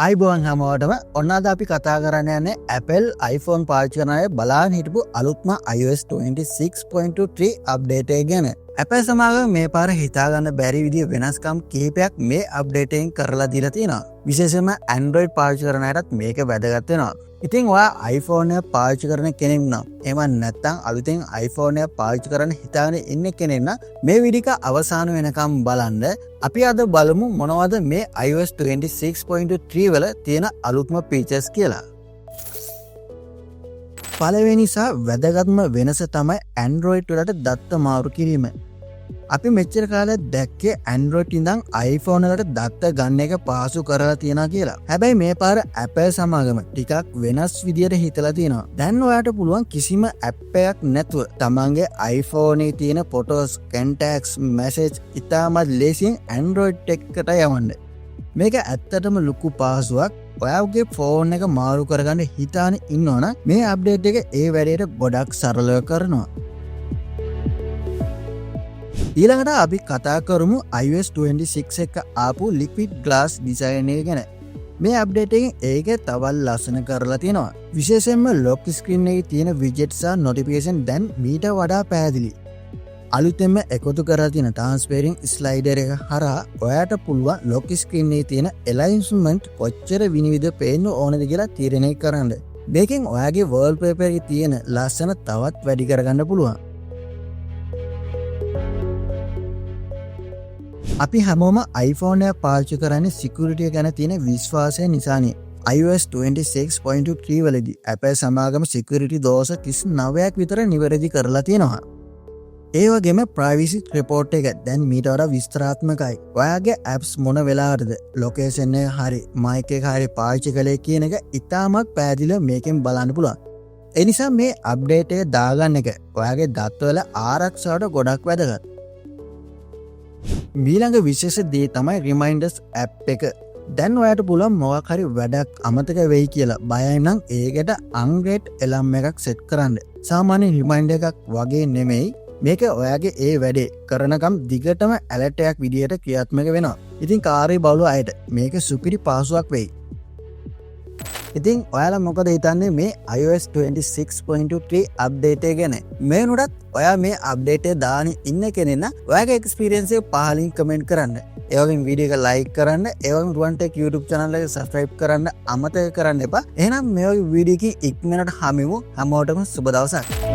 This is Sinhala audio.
අයිබෝන් හැමෝටම ඔන්න අද අපි කතා කරන්න යන්නේ Apple iPhone පාවිච්චි කරන අය බලන් හිටපු අලුත්ම iOS 26.3 අප්ඩේට් එක ගැන. Apple සමාගම මේ පාර හිතාගන්න බැරි විදිහ වෙනස්කම් කිහිපයක් මේ අප්ඩේට් එකෙන් කරලා දීලා තියෙනවා. විශේෂයෙන්ම Android පාවිච්චි කරන අයටත් මේක වැදගත් වෙනවා. ඉතින් ඔයා iPhone එක පාවිච්චි කරන කෙනෙක් නම් එහෙම නැත්නම් අලුතෙන් iPhone එක පාවිච්චි කරන්න හිතාගෙන ඉන්න කෙනෙක් නම් මේ වීඩියෝ එක අවසාන වෙනකම් බලන්න. අපි අද බලමු මොනවද මේ iOS 26.3 වල තියෙන අලුත්ම ෆීචර්ස් කියලා. පළවෙනි සහ වැදගත්ම වෙනස තමයි Android වලට දත්ත මාරු කිරීම. අපි මෙච්චර කාලයක් දැක්කේ Android ඉඳන් iPhone එකට දත්ත ගන්න එක පාසු කරලා තියනවා කියලා. හැබැයි මේ පාර Apple සමාගම ටිකක් වෙනස් විදියට හිතලා තියෙනවා. දැන් ඔයාට පුළුවන් කිසිම app එකක් නැතුව තමන්ගේ iPhone එකේ තියෙන photos, contacts, message ඉතාමත් ලේසියෙන් Android එකකට යවන්න. මේක ඇත්තටම ලොකු පහසුවක්. ඔයාගේ ෆෝන් එක මාරු කරගන්න හිතාන ඉන්නවනම් මේ අප්ඩේට් එක ඒ වැඩේට ගොඩක් සරලව කරනවා. ඊළඟට අපි කතා කරමු iOS 26 එක ආපු liquid glass design එක ගැන. මේ අප්ඩේට් එකෙන් ඒක තවත් ලස්සන කරලා තියෙනවා. විශේෂයෙන්ම lock screen එකේ තියෙන widgets සහ notification දැන් මීට වඩා පැහැදිලි. අලුතෙන්ම එකතු කරලා තියෙන transparent slider එක හරහා ඔයාට පුළුවන් lock screen එකේ තියෙන alignment කොච්චර විනිවිද පේන්න ඕනද කියලා තීරණය කරන්න. මේකෙන් ඔයාගේ wallpaper එකේ තියෙන ලස්සන තවත් වැඩි කරගන්න පුළුවන්. අපි හැමෝම iPhone එක පාවිච්චි කරන්නේ security ගැන තියෙන විශ්වාසය නිසානේ. iOS 26.3 වලදී Apple සමාගම security දෝෂ 39ක් විතර නිවැරදි කරලා තියෙනවා. ඒ වගේම privacy report එක දැන් මීට වඩා විස්තරාත්මකයි. ඔයාගේ apps මොන වෙලාවටද location එක හරි mic එක හරි පාවිච්චි කළේ කියන එක ඉතාමත් පැහැදිලිව මේකෙන් බලන්න පුළුවන්. ඒ නිසා මේ update එක දාගන්න එක ඔයාගේ දත්වල ආරක්ෂාවට ගොඩක් වැදගත්. මීළඟ විශේෂ දේ තමයි Reminders app එක. දැන් ඔයාට පුළුවන් මොකක් හරි වැඩක් අමතක වෙයි කියලා බයයි නම් ඒකට unrate alarm එකක් set කරන්න. සාමාන්‍ය reminder එකක් වගේ නෙමෙයි. මේක ඔයාගේ ඒ වැඩේ කරනකම් දිගටම alert එකක් විදියට ක්‍රියාත්මක වෙනවා. ඉතින් කාර්ය බහුල අයට මේක සුපිරි පහසුවක් වෙයි. ඉතින් ඔයාලා මොකද හිතන්නේ මේ iOS 26.3 අප්ඩේට් එක ගැන? මේනුටත් ඔයා මේ අප්ඩේට් එක දාන ඉන්න කෙනෙක් නම් ඔයාගේ එක්ස්පීරියන්ස් එක පහලින් කමෙන්ට් කරන්න. ඒ වගේම වීඩියෝ එක ලයික් කරන්න, ඒ වගේම රුවන්ටෙක් YouTube channel එක subscribe කරන්න අමතක කරන්න එපා. එහෙනම් මේ වගේ වීඩියෝ එකකින් ඉක්මනට හමුවෙමු. හැමෝටම සුබ දවසක්.